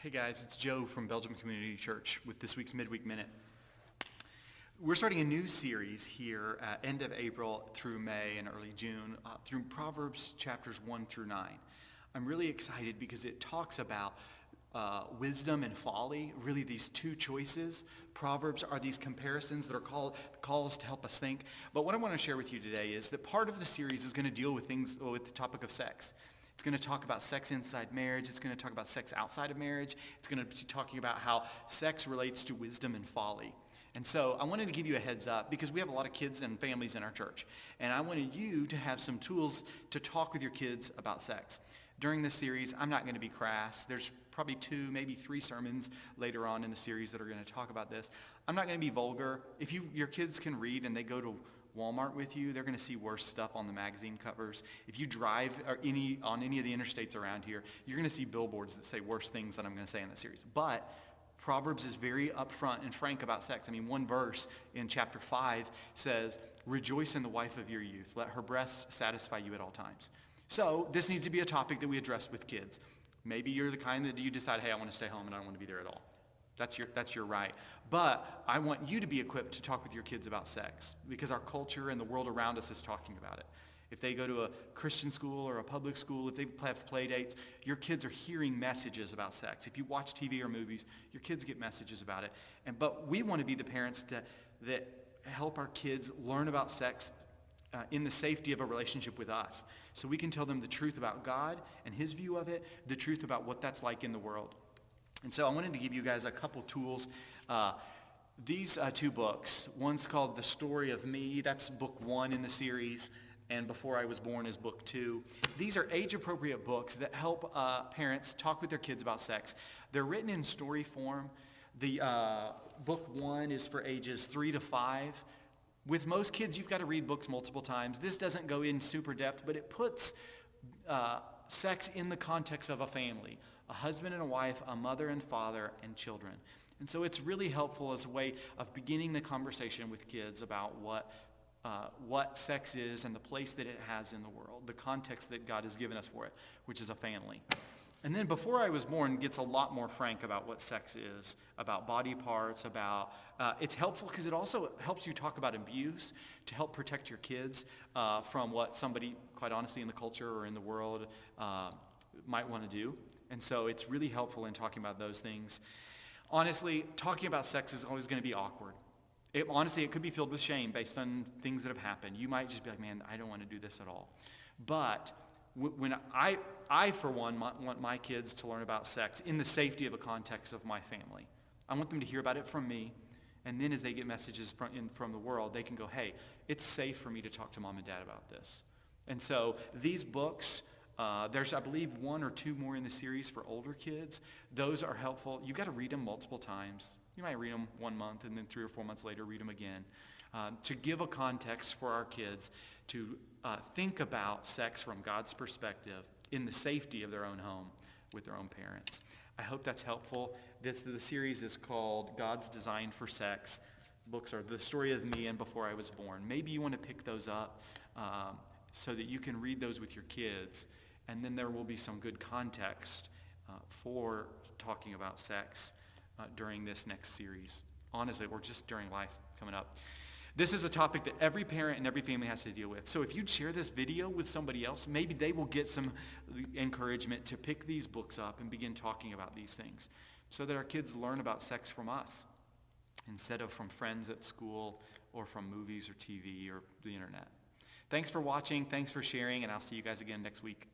Hey guys, it's Joe from Belgium Community Church with this week's Midweek Minute. We're starting a new series here at end of April through May and early June through Proverbs chapters 1 through 9. I'm really excited because it talks about wisdom and folly, really these two choices. Proverbs are these comparisons that are calls to help us think. But what I want to share with you today is that part of the series is going to deal with the topic of sex. It's going to talk about sex inside marriage. It's going to talk about sex outside of marriage. It's going to be talking about how sex relates to wisdom and folly. And so I wanted to give you a heads up because we have a lot of kids and families in our church. And I wanted you to have some tools to talk with your kids about sex. During this series, I'm not going to be crass. There's probably 2, maybe 3 sermons later on in the series that are going to talk about this. I'm not going to be vulgar. If your kids can read and they go to Walmart with you, they're going to see worse stuff on the magazine covers. If you drive on any of the interstates around here, you're going to see billboards that say worse things than I'm going to say in this series. But Proverbs is very upfront and frank about sex. I mean, one verse in chapter 5 says, "Rejoice in the wife of your youth. Let her breasts satisfy you at all times." So this needs to be a topic that we address with kids. Maybe you're the kind that you decide, hey, I want to stay home and I don't want to be there at all. That's your right. But I want you to be equipped to talk with your kids about sex because our culture and the world around us is talking about it. If they go to a Christian school or a public school, if they have play dates, your kids are hearing messages about sex. If you watch TV or movies, your kids get messages about it. But we want to be the parents that help our kids learn about sex in the safety of a relationship with us. So we can tell them the truth about God and his view of it, the truth about what that's like in the world. And so I wanted to give you guys a couple tools. These 2 books, one's called The Story of Me. That's book 1 in the series. And Before I Was Born is book 2. These are age-appropriate books that help parents talk with their kids about sex. They're written in story form. The book 1 is for ages 3 to 5. With most kids, you've got to read books multiple times. This doesn't go in super depth, but it puts sex in the context of a family. A husband and a wife, a mother and father, and children. And so it's really helpful as a way of beginning the conversation with kids about what sex is and the place that it has in the world, the context that God has given us for it, which is a family. And then Before I Was Born gets a lot more frank about what sex is, about body parts, it's helpful because it also helps you talk about abuse to help protect your kids from what somebody, quite honestly, in the culture or in the world might want to do. And so it's really helpful in talking about those things. Honestly, talking about sex is always going to be awkward. It could be filled with shame based on things that have happened. You might just be like, man, I don't want to do this at all. But when I for one, want my kids to learn about sex in the safety of a context of my family. I want them to hear about it from me. And then as they get messages from the world, they can go, hey, it's safe for me to talk to mom and dad about this. And so these books, there's, I believe, 1 or 2 more in the series for older kids. Those are helpful. You've got to read them multiple times. You might read them 1 month and then 3 or 4 months later read them again. To give a context for our kids to think about sex from God's perspective in the safety of their own home with their own parents. I hope that's helpful. The series is called God's Design for Sex. Books are The Story of Me and Before I Was Born. Maybe you want to pick those up so that you can read those with your kids. And then there will be some good context for talking about sex during this next series. Honestly, or just during life coming up. This is a topic that every parent and every family has to deal with. So if you'd share this video with somebody else, maybe they will get some encouragement to pick these books up and begin talking about these things so that our kids learn about sex from us instead of from friends at school or from movies or TV or the internet. Thanks for watching. Thanks for sharing, and I'll see you guys again next week.